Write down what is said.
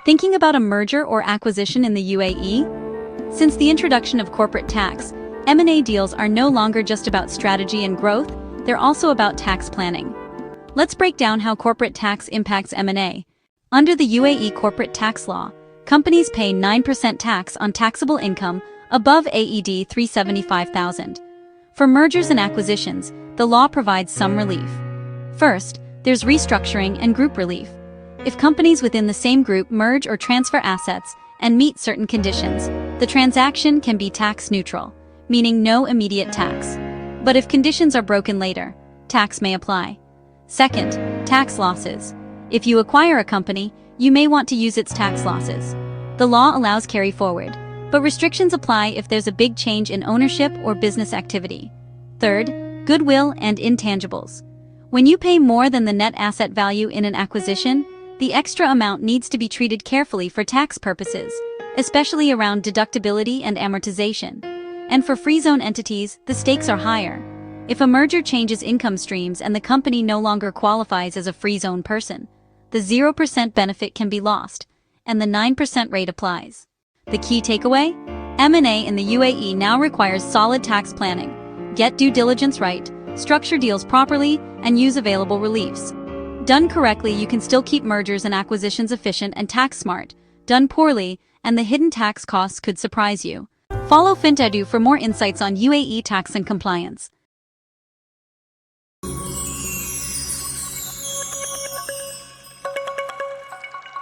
Thinking about a merger or acquisition in the UAE? Since the introduction of corporate tax, M&A deals are no longer just about strategy and growth, they're also about tax planning. Let's break down how corporate tax impacts M&A. Under the UAE corporate tax law, companies pay 9% tax on taxable income above AED 375,000. For mergers and acquisitions, the law provides some relief. First, there's restructuring and group relief. If companies within the same group merge or transfer assets and meet certain conditions, the transaction can be tax neutral, meaning no immediate tax. But if conditions are broken later, tax may apply. Second, tax losses. If you acquire a company, you may want to use its tax losses. The law allows carry forward, but restrictions apply if there's a big change in ownership or business activity. Third, goodwill and intangibles. When you pay more than the net asset value in an acquisition, the extra amount needs to be treated carefully for tax purposes, especially around deductibility and amortization. And for free zone entities, the stakes are higher. If a merger changes income streams and the company no longer qualifies as a free zone person, the 0% benefit can be lost, and the 9% rate applies. The key takeaway? M&A in the UAE now requires solid tax planning. Get due diligence right, structure deals properly, and use available reliefs. Done correctly, you can still keep mergers and acquisitions efficient and tax smart. Done poorly, and the hidden tax costs could surprise you. Follow FintEdu for more insights on UAE tax and compliance.